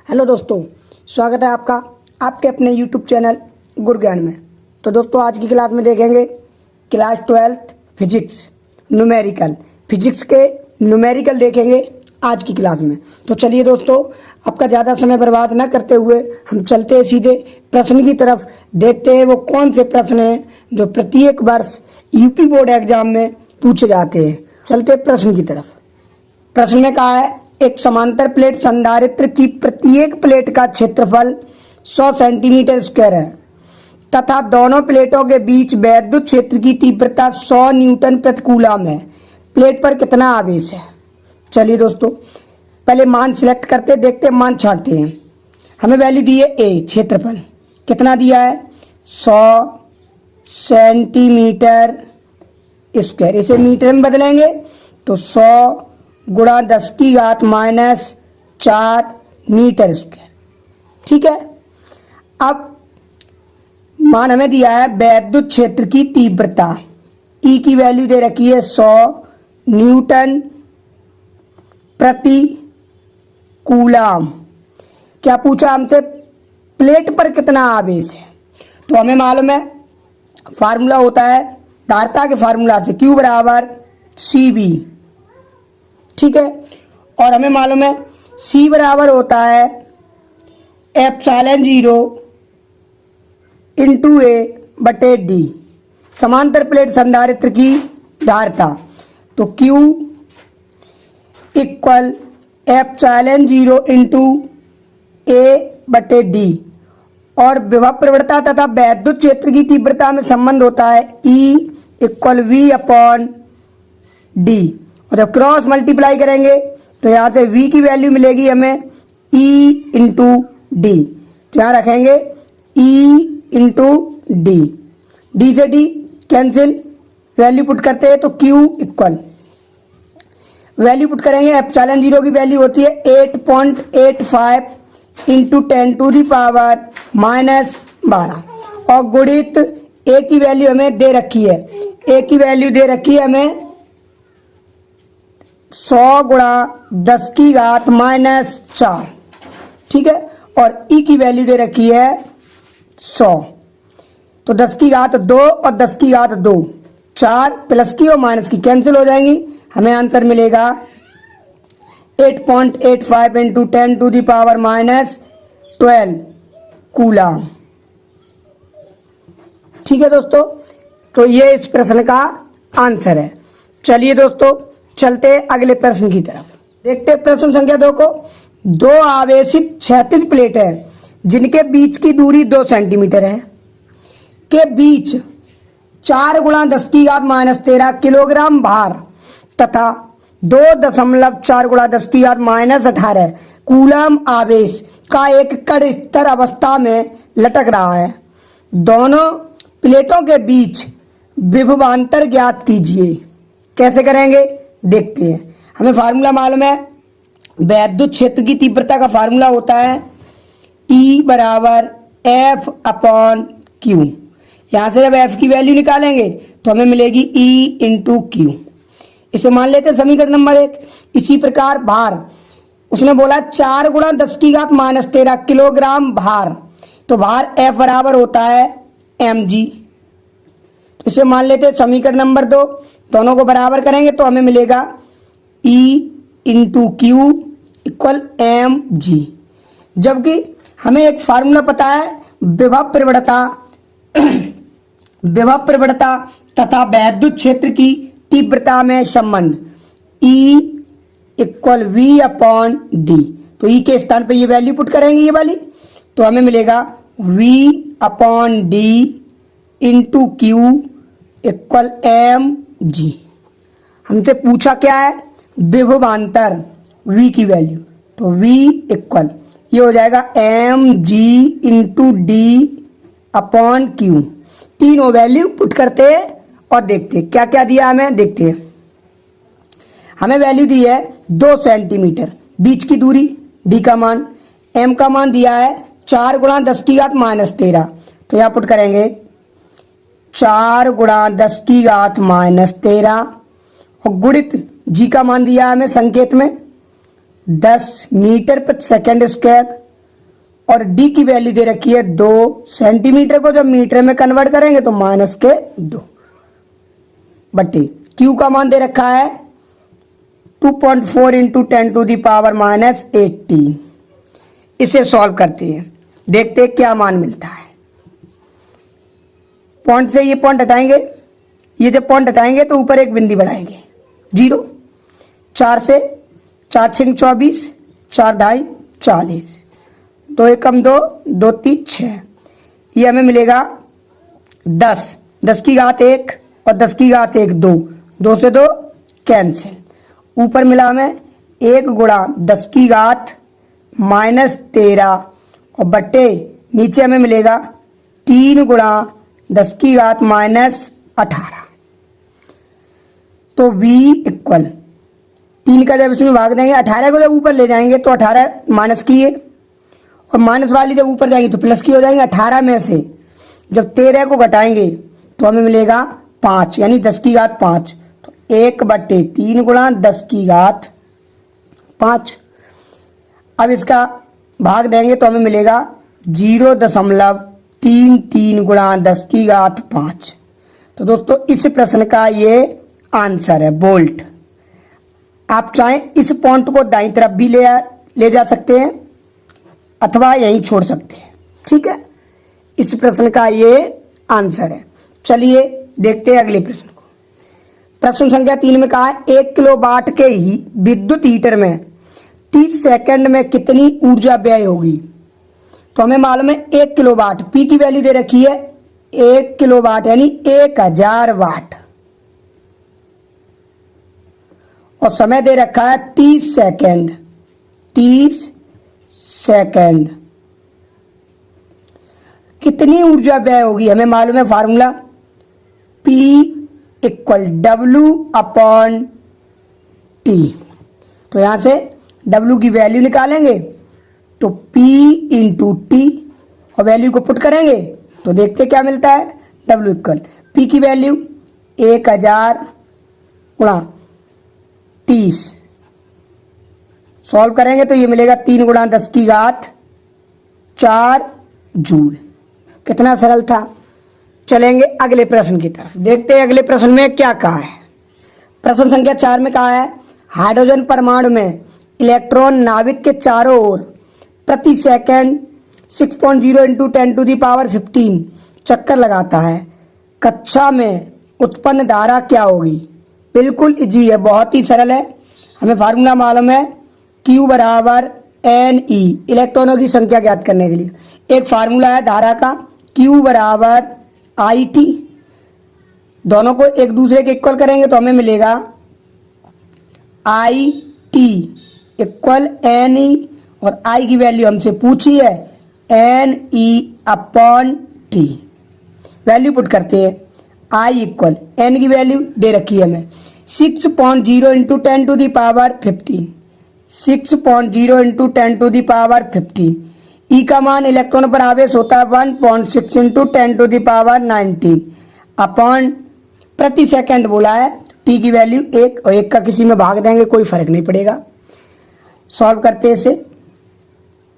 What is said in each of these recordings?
Hello दोस्तों, स्वागत है आपका आपके अपने यूट्यूब चैनल गुरु ज्ञान में। तो दोस्तों, आज की क्लास में देखेंगे class 12th physics numerical. Physics के न्यूमेरिकल देखेंगे आज की क्लास में। तो चलिए दोस्तों, आपका ज़्यादा समय बर्बाद न करते हुए हम चलते हैं सीधे प्रश्न की तरफ। देखते हैं वो कौन से प्रश्न हैं जो प्रत्येक वर्ष यूपी बोर्ड एग्जाम में पूछे जाते हैं। चलते प्रश्न की तरफ। प्रश्न में कहा है, एक समांतर प्लेट संधारित्र की प्रत्येक प्लेट का क्षेत्रफल 100 सेंटीमीटर स्क्वायर है तथा दोनों प्लेटों के बीच वैद्युत क्षेत्र की तीव्रता 100 न्यूटन प्रति कूलम है। प्लेट पर कितना आवेश है? चलिए दोस्तों, पहले मान सिलेक्ट करते, देखते मान छांटते हैं। हमें वैल्यू दी है ए, क्षेत्रफल कितना दिया है 100 सेंटीमीटर स्क्वायर। इसे मीटर में बदलेंगे तो 100 गुणा 10 की घात -4 मीटर स्क्वायर। ठीक है। अब मान हमें दिया है वैद्युत क्षेत्र की तीव्रता, ई की वैल्यू दे रखी है 100 न्यूटन प्रति कूलम। क्या पूछा हमसे? प्लेट पर कितना आवेश है। तो हमें मालूम है फार्मूला होता है धारिता के फार्मूला से Q बराबर CV। ठीक है। और हमें मालूम है C बराबर होता है ε0 इंटू A/D, समांतर प्लेट संधारित्र की धारिता। तो Q इक्वल ε0 इंटू A/D। और विभव प्रवणता तथा वैद्युत क्षेत्र की तीव्रता में संबंध होता है E इक्वल V/D। और जब क्रॉस मल्टीप्लाई करेंगे तो यहाँ से V की वैल्यू मिलेगी हमें E इंटू डी। तो यहाँ रखेंगे E इंटू डी, डी से डी कैंसिल, वैल्यू पुट करते हैं तो Q इक्वल वैल्यू पुट करेंगे ε0 की वैल्यू होती है 8.85 इंटू 10⁻⁻12 और गुणित A की वैल्यू हमें दे रखी है, A की वैल्यू दे रखी है हमें 100 गुणा 10 की घात -4। ठीक है। और E की वैल्यू दे रखी है 100। तो 10 की घात 2 और 10 की घात 2, 4 प्लस की और माइनस की कैंसिल हो जाएंगी। हमें आंसर मिलेगा 8.85 इंटू 10⁻⁻12 कूलम। ठीक है दोस्तों, तो ये इस प्रश्न का आंसर है। चलिए दोस्तों, चलते अगले प्रश्न की तरफ। देखते प्रश्न संख्या 2 को। दो आवेशित क्षैतिज प्लेट है जिनके बीच की दूरी 2 सेंटीमीटर है के बीच 4 गुणा 10 की घात -13 किलोग्राम भार तथा 2.4 गुणा 10 की घात -18 कूलम आवेश का एक कण स्थिर अवस्था में लटक रहा है। दोनों प्लेटों के बीच विभवांतर ज्ञात कीजिए। कैसे करेंगे देखते हैं। हमें फार्मूला मालूम है, वैद्युत क्षेत्र की तीव्रता का फार्मूला होता है E बराबर F/Q। यहाँ से जब F की वैल्यू निकालेंगे तो हमें मिलेगी E इंटू Q। इसे मान लेते हैं समीकरण नंबर 1। इसी प्रकार भार, उसने बोला 4 गुणा 10 की घात -13 किलोग्राम भार, तो भार F बराबर होता है mg। तो इसे मान लेते हैं समीकरण नंबर 2। दोनों को बराबर करेंगे तो हमें मिलेगा E into Q equal mg। जबकि हमें एक फार्मूला पता है विभव प्रवणता तथा वैद्युत क्षेत्र की तीव्रता में संबंध E इक्वल V/D। तो E के स्थान पे ये वैल्यू पुट करेंगे ये वाली, तो हमें मिलेगा V/D into Q equal mg। हमसे पूछा क्या है? विभवांतर V की वैल्यू, तो V इक्वल ये हो जाएगा mg इंटू D/Q। तीनों वैल्यू पुट करते हैं और देखते हैं क्या क्या दिया हमें। देखते हैं, हमें वैल्यू दी है 2 सेंटीमीटर बीच की दूरी, D का मान, M का मान दिया है 4 गुणा 10 की घात -13। तो यहाँ पुट करेंगे 4 गुणा 10 की घात -13 और गुणित G का मान दिया हमें संकेत में 10 मीटर प्रति सेकंड स्क्वायर और डी की वैल्यू दे रखी है 2 सेंटीमीटर को जब मीटर में कन्वर्ट करेंगे तो -2 बटे क्यू का मान दे रखा है 2.4 इंटू 10⁻18। इसे सॉल्व करते हैं, देखते हैं क्या मान मिलता है। पॉइंट से ये पॉइंट हटाएंगे, ये जब पॉइंट हटाएंगे तो ऊपर एक बिंदी बढ़ाएंगे 0। 4 से 4 6 24, 4 2 40, 2 1 2, 2 3 6। ये हमें मिलेगा 10, 10 की घात 1 और 10 की घात 1 2, 2 से 2 कैंसिल। ऊपर मिला हमें 1 गुणा 10 की घात -13 और बट्टे नीचे हमें मिलेगा 3 गुणा 10 की घात -18। तो v इक्वल 3 का जब इसमें भाग देंगे, 18 को जब ऊपर ले जाएंगे तो 18 माइनस की है और माइनस वाली जब ऊपर जाएंगी तो प्लस की हो जाएंगे। 18 में से जब 13 को घटाएंगे तो हमें मिलेगा 5, यानी 10 की घात 5। तो 1/3 गुणा 10 की घात 5। अब इसका भाग देंगे तो हमें मिलेगा 0.33 गुणा 10 की घात 5। तो दोस्तों इस प्रश्न का ये आंसर है बोल्ट। आप चाहें इस पॉइंट को दाईं तरफ भी ले जा सकते हैं अथवा यहीं छोड़ सकते हैं, ठीक है। इस प्रश्न का ये आंसर है। चलिए देखते हैं अगले प्रश्न को। प्रश्न संख्या 3 में कहा है 1 किलोवाट के ही विद्युत हीटर में 30 सेकंड में कितनी ऊर्जा व्यय होगी। तो हमें मालूम है 1 किलोवाट, पी की वैल्यू दे रखी है 1 किलोवाट यानी 1000 वाट और समय दे रखा है 30 सेकंड। 30 सेकंड कितनी ऊर्जा व्यय होगी हमें मालूम है फार्मूला P इक्वल W/T। तो यहां से W की वैल्यू निकालेंगे तो P इंटू टी और वैल्यू को पुट करेंगे तो देखते क्या मिलता है। W इक्वल P की वैल्यू 1000 गुणा 30, सॉल्व करेंगे तो ये मिलेगा 3 गुणा 10 की घात 4 जूल। कितना सरल था। चलेंगे अगले प्रश्न की तरफ, देखते हैं अगले प्रश्न में क्या कहा है। प्रश्न संख्या 4 में कहा है हाइड्रोजन परमाणु में इलेक्ट्रॉन नाभिक के चारों ओर प्रति सेकंड 6.0 इंटू 10⁻15 चक्कर लगाता है। कक्षा में उत्पन्न धारा क्या होगी। बिल्कुल इजी है, बहुत ही सरल है। हमें फार्मूला मालूम है Q बराबर NE, इलेक्ट्रॉनों की संख्या ज्ञात करने के लिए एक फार्मूला है धारा का Q बराबर IT। दोनों को एक दूसरे के इक्वल करेंगे तो हमें मिलेगा IT इक्वल NE और I की वैल्यू हमसे पूछी है NE/T। वैल्यू पुट करते हैं। I इक्वल N की वैल्यू दे रखी है हमें 6.0 इंटू 10⁻15, 6.0 इंटू 10⁻15। ई का मान इलेक्ट्रॉन पर आवेश होता है 1.6 इंटू 10⁻19 अपॉन प्रति सेकंड बोला है। टी की वैल्यू 1 और 1 का किसी में भाग देंगे कोई फर्क नहीं पड़ेगा। सॉल्व करते हैं इसे।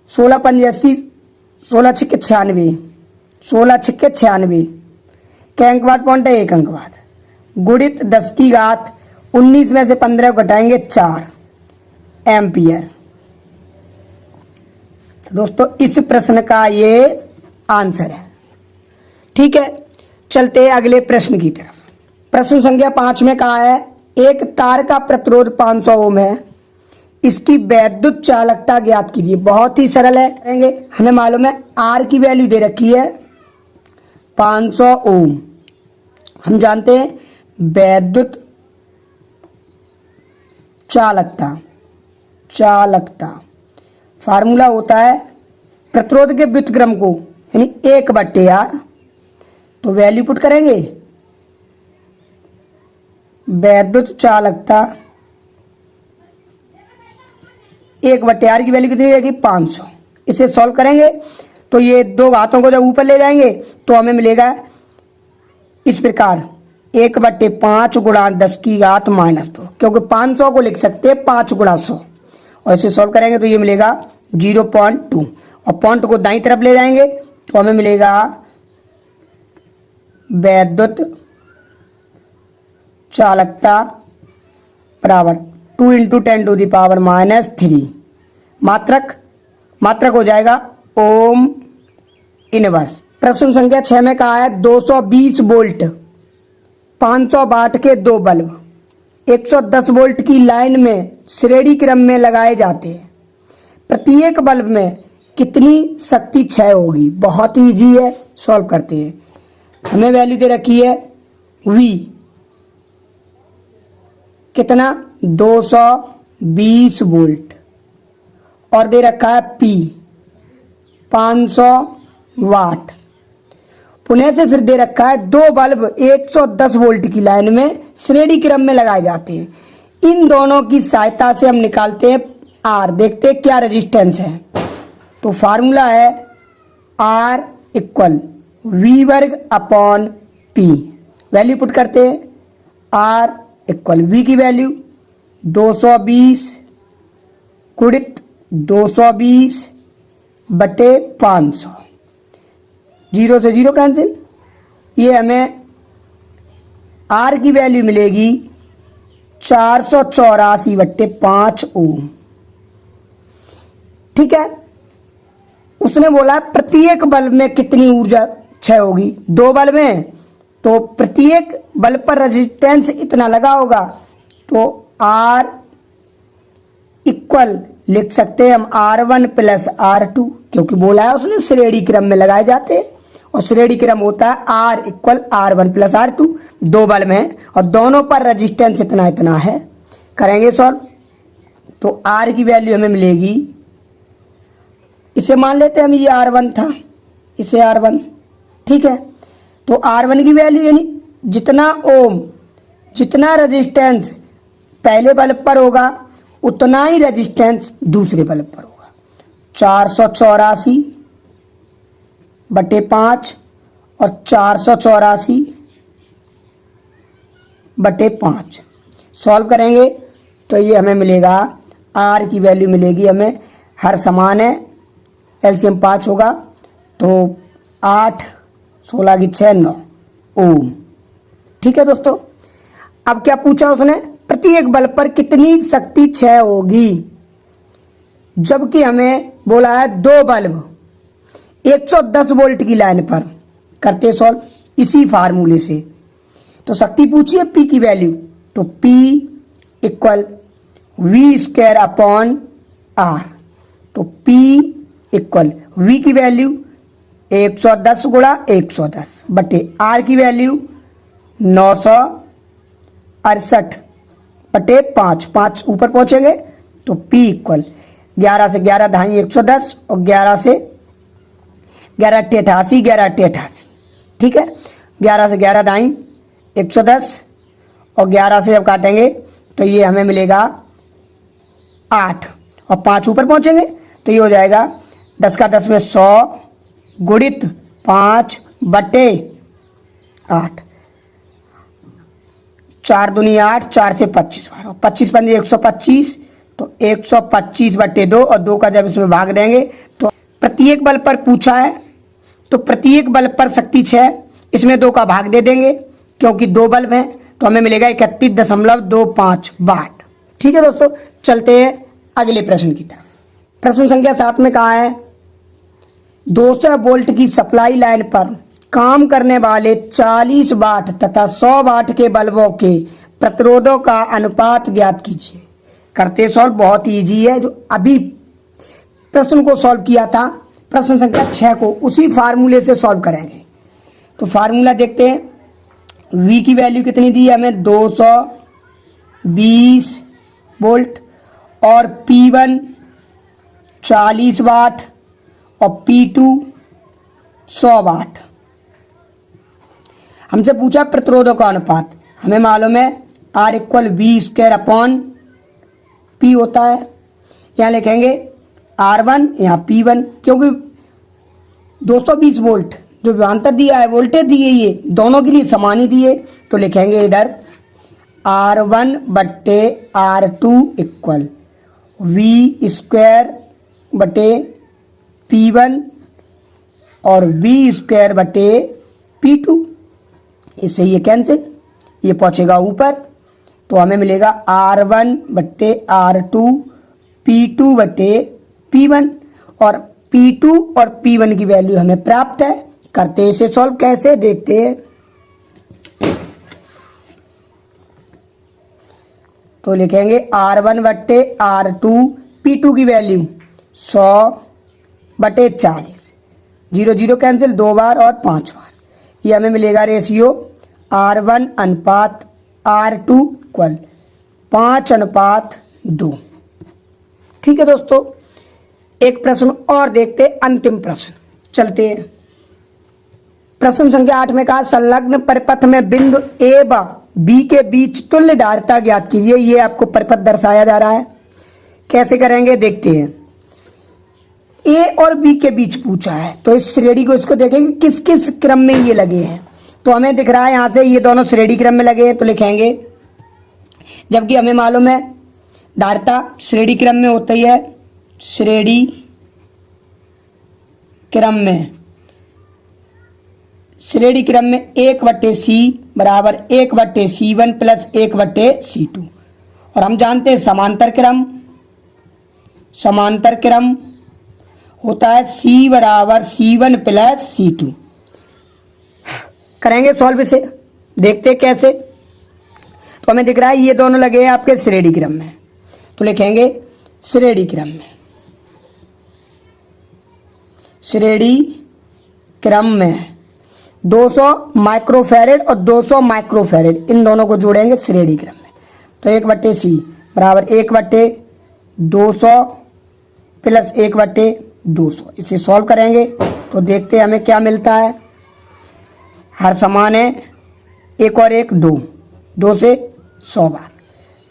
16 पंजे 80, 16 छिक्के 96, 16 छिक्के 96 के अंक बाद पॉइंट है 1 अंक बाद गुणित 10 की घात 19 में से 15 घटाएंगे 4 एम्पियर। दोस्तों इस प्रश्न का ये आंसर है, ठीक है। चलते हैं अगले प्रश्न की तरफ। प्रश्न संख्या 5 में कहा है एक तार का प्रतिरोध 500 ओम है, इसकी वैद्युत चालकता ज्ञात कीजिए। बहुत ही सरल है, करेंगे। हमें मालूम है आर की वैल्यू दे रखी है 500 ओम। हम जानते हैं वैद्युत चालकता फार्मूला होता है प्रतिरोध के व्युत्क्रम को यानी 1/R। तो वैल्यू पुट करेंगे वैद्युत चालकता 1/R की वैल्यू कितनी रहेगी 500। इसे सॉल्व करेंगे तो ये दो घातों को जब ऊपर ले जाएंगे तो हमें मिलेगा इस प्रकार 1/5 गुणा 10 की घात -2, क्योंकि 500 को लिख सकते हैं 5 गुणा 100 और इसे सॉल्व करेंगे तो ये मिलेगा 0.2 और पॉइंट को दाईं तरफ ले जाएंगे तो हमें मिलेगा वैद्युत चालकता बराबर 2 इंटू 10⁻³ मात्रक हो जाएगा ओम इनवर्स। प्रश्न संख्या 6 में कहा है 220 वोल्ट 500 वाट के दो बल्ब 110 वोल्ट की लाइन में श्रेणी क्रम में लगाए जाते हैं, प्रत्येक बल्ब में कितनी शक्ति क्षय होगी। बहुत ही ईजी है, सॉल्व करते हैं। हमें वैल्यू दे रखी है V कितना 220 वोल्ट और दे रखा है P 500 वाट। पुनः से फिर दे रखा है दो बल्ब 110 वोल्ट की लाइन में श्रेणी क्रम में लगाए जाते हैं। इन दोनों की सहायता से हम निकालते हैं R। देखते हैं क्या रेजिस्टेंस है। तो फार्मूला है R इक्वल V वर्ग अपॉन P। वैल्यू पुट करते हैं। R इक्वल V की वैल्यू 220 गुणित 220 बटे 500, 0 से 0 कैंसिल। ये हमें R की वैल्यू मिलेगी 484 बटे 5 ओम। ठीक है। उसने बोला प्रत्येक बल्ब में कितनी ऊर्जा क्षय होगी। दो बल्ब हैं तो प्रत्येक बल्ब पर रेजिस्टेंस इतना लगा होगा, तो R इक्वल लिख सकते हैं हम R1 प्लस R2, क्योंकि बोला है उसने श्रेणी क्रम में लगाए जाते हैं और श्रेणी क्रम होता है R equal R1 plus R2। दो बल्ब हैं और दोनों पर रेजिस्टेंस इतना इतना है। करेंगे सॉल्व तो R की वैल्यू हमें मिलेगी, इसे मान लेते हैं हम, ये R1 था, इसे R1। ठीक है। तो R1 की वैल्यू यानी जितना ओम जितना रेजिस्टेंस पहले बल्ब पर होगा उतना ही रेजिस्टेंस दूसरे बल्ब पर होगा। 484 बटे 5 और 484 बटे 5 सॉल्व करेंगे तो ये हमें मिलेगा, R की वैल्यू मिलेगी हमें, हर समान है, एलसीएम 5 होगा तो 8 16 की 6 9 ओम। ठीक है दोस्तों। अब क्या पूछा उसने, प्रत्येक बल्ब पर कितनी शक्ति क्षय होगी, जबकि हमें बोला है दो बल्ब 110 वोल्ट की लाइन पर। करते सॉल्व इसी फार्मूले से। तो शक्ति पूछी है P की वैल्यू, तो P equal V square upon R। तो P इक्वल V की वैल्यू 110 गुणा 110 बटे R की वैल्यू 968 बटे 5, 5 ऊपर पहुंचेंगे तो P इक्वल 11 से 11 ढाई 110 और 11 से 11 88, 11 88। ठीक है। 11 से 11 ढाई 110 और 11 से जब काटेंगे तो ये हमें मिलेगा 8 और 5 ऊपर पहुंचेंगे तो ये हो जाएगा 10 का 10 में 100 गुणित 5 बटे 8, 4 दूनी 8, 4 से 25 बार, 25 पंजे 125, तो 125 बटे 2 और 2 का जब इसमें भाग देंगे तो प्रत्येक बल्ब पर पूछा है तो प्रत्येक बल्ब पर शक्ति 6, इसमें 2 का भाग दे देंगे क्योंकि दो बल्ब हैं तो हमें मिलेगा 31.25 वाट। ठीक है दोस्तों, चलते हैं अगले प्रश्न की तरफ। प्रश्न संख्या 7 में कहा है 200 वोल्ट की सप्लाई लाइन पर काम करने वाले 40 वाट तथा 100 वाट के बल्बों के प्रतिरोधों का अनुपात ज्ञात कीजिए। करते सॉल्व, बहुत इजी है। जो अभी प्रश्न को सॉल्व किया था प्रश्न संख्या 6 को, उसी फार्मूले से सॉल्व करेंगे। तो फार्मूला देखते हैं। V की वैल्यू कितनी दी है हमें, 220 वोल्ट और P1 40 वाट और P2 100 वाट। हमसे पूछा प्रतिरोधों का अनुपात, हमें मालूम है R equal V square upon P होता है। यहाँ लिखेंगे R1 यहाँ P1, क्योंकि 220 वोल्ट जो विभवांतर दिया है, वोल्टेज दी है, ये दोनों के लिए समान ही दिए, तो लिखेंगे इधर R1 बटे R2 इक्वल V स्क्वायर बटे P1 और बी स्क्वायर बटे P2। इससे ये कैंसिल, ये पहुँचेगा ऊपर, तो हमें मिलेगा R1 बट्टे R2 P2 बटे P1 और P2 और P1 की वैल्यू हमें प्राप्त है। करते इसे सॉल्व, कैसे देखते हैं। तो लिखेंगे R1 बट्टे R2 P2 की वैल्यू 100 बटे 40, 0 0 कैंसिल 2 बार और 5 बार। ये हमें मिलेगा रेशियो R1 अनुपात R2 इक्वल 5:2। ठीक है दोस्तों, एक प्रश्न और देखते, अंतिम प्रश्न। चलते हैं प्रश्न संख्या 8 में कहा संलग्न परिपथ में बिंदु ए व बी के बीच तुल्य धारिता ज्ञात कीजिए। ये आपको परिपथ दर्शाया जा रहा है, कैसे करेंगे देखते हैं। ए और बी के बीच पूछा है, तो इस श्रेणी को इसको देखेंगे किस किस क्रम में ये लगे हैं। तो हमें दिख रहा है यहाँ से ये दोनों श्रेणी क्रम में लगे हैं, तो लिखेंगे, जबकि हमें मालूम है धारिता श्रेणी क्रम में होती है, श्रेणी क्रम में, श्रेणी क्रम में 1/c बराबर 1/c1 प्लस 1/c2। और हम जानते हैं समांतर क्रम होता है c बराबर c1 प्लस c2। करेंगे सॉल्व इसे, देखते कैसे। तो हमें दिख रहा है ये दोनों लगे हैं आपके श्रेणी क्रम में, तो लिखेंगे श्रेणी क्रम में, श्रेणी क्रम में 200 माइक्रोफैरेड और 200 माइक्रोफैरेड, इन दोनों को जोड़ेंगे श्रेणी क्रम में। तो 1/c बराबर 1/200 प्लस 1/200। इसे सॉल्व करेंगे तो देखते हैं हमें क्या मिलता है। हर समान है, 1 और 1 2, 2 से 100 बार,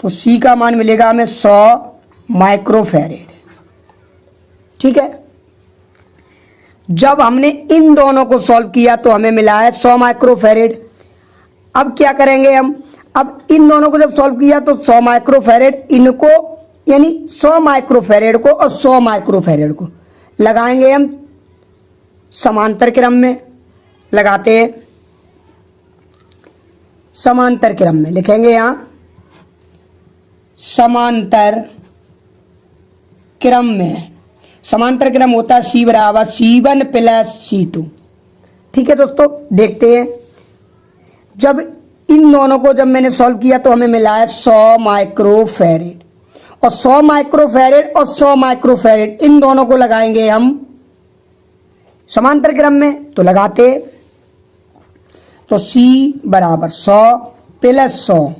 तो c का मान मिलेगा हमें 100 माइक्रोफैरेड। ठीक है, जब हमने इन दोनों को सॉल्व किया तो हमें मिला है 100 माइक्रोफैरेड। अब क्या करेंगे हम, अब इन दोनों को जब सॉल्व किया तो 100 माइक्रोफैरेड इनको, यानी 100 माइक्रोफैरेड को और 100 माइक्रोफैरेड को लगाएंगे हम समांतर क्रम में। लगाते हैं समांतर क्रम में, लिखेंगे यहां समांतर क्रम में। समांतर क्रम होता है c बराबर c1 प्लस c2। ठीक है दोस्तों, देखते हैं। जब इन दोनों को जब मैंने सॉल्व किया तो हमें मिला है 100 माइक्रोफैरेड, और 100 माइक्रोफैरेड और 100 माइक्रोफैरेड इन दोनों को लगाएंगे हम समांतर क्रम में। तो लगाते, तो c बराबर 100 प्लस 100,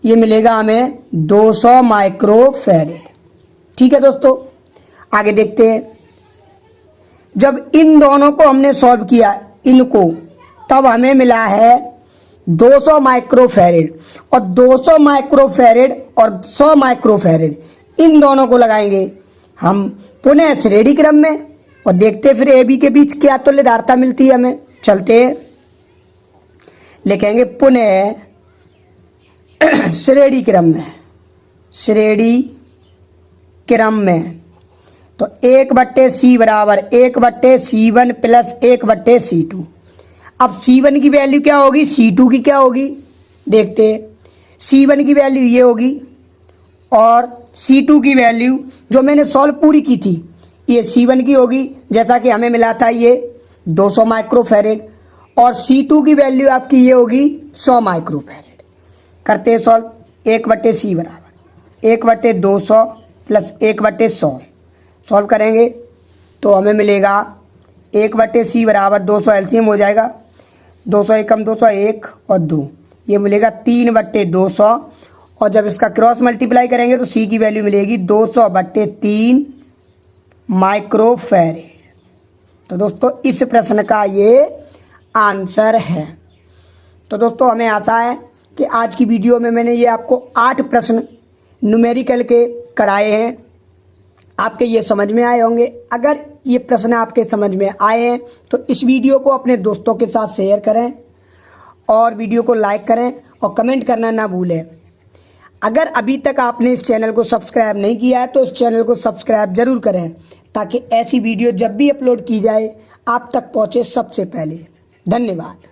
ये मिलेगा हमें 200 माइक्रोफैरेड। ठीक है दोस्तों, आगे देखते हैं। जब इन दोनों को हमने सॉल्व किया इनको, तब हमें मिला है 200 माइक्रोफैरेड, और 200 माइक्रोफैरेड और 100 माइक्रोफैरेड इन दोनों को लगाएंगे हम पुनः श्रेणी क्रम में, और देखते फिर ए बी के बीच क्या तुल्य धारिता मिलती है हमें। चलते हैं, लिखेंगे पुनः श्रेणी क्रम में, श्रेणी क्रम में। तो 1/c बराबर 1/c1 प्लस 1/c2। अब c1 की वैल्यू क्या होगी, c2 की क्या होगी देखते हैं। c1 की वैल्यू ये होगी, और c2 की वैल्यू जो मैंने सॉल्व पूरी की थी ये c1 की होगी, जैसा कि हमें मिला था ये 200 माइक्रोफैरेड, और c2 की वैल्यू आपकी ये होगी 100 माइक्रोफैरेड। करते हैं सॉल्व, 1/c बराबर 1/200 प्लस 1/100। सॉल्व करेंगे तो हमें मिलेगा 1/c बराबर 200, एलसीएम हो जाएगा, 200 एकम 200, 1 और 2, ये मिलेगा 3/200। और जब इसका क्रॉस मल्टीप्लाई करेंगे तो c की वैल्यू मिलेगी 200/3 माइक्रोफैरेड। तो दोस्तों इस प्रश्न का ये आंसर है। तो दोस्तों हमें आशा है कि आज की वीडियो में मैंने ये आपको 8 प्रश्न न्यूमेरिकल के कराए हैं, आपके ये समझ में आए होंगे। अगर ये प्रश्न आपके समझ में आए हैं तो इस वीडियो को अपने दोस्तों के साथ शेयर करें, और वीडियो को लाइक करें और कमेंट करना ना भूलें। अगर अभी तक आपने इस चैनल को सब्सक्राइब नहीं किया है तो इस चैनल को सब्सक्राइब जरूर करें, ताकि ऐसी वीडियो जब भी अपलोड की जाए आप तक पहुँचे सबसे पहले। धन्यवाद।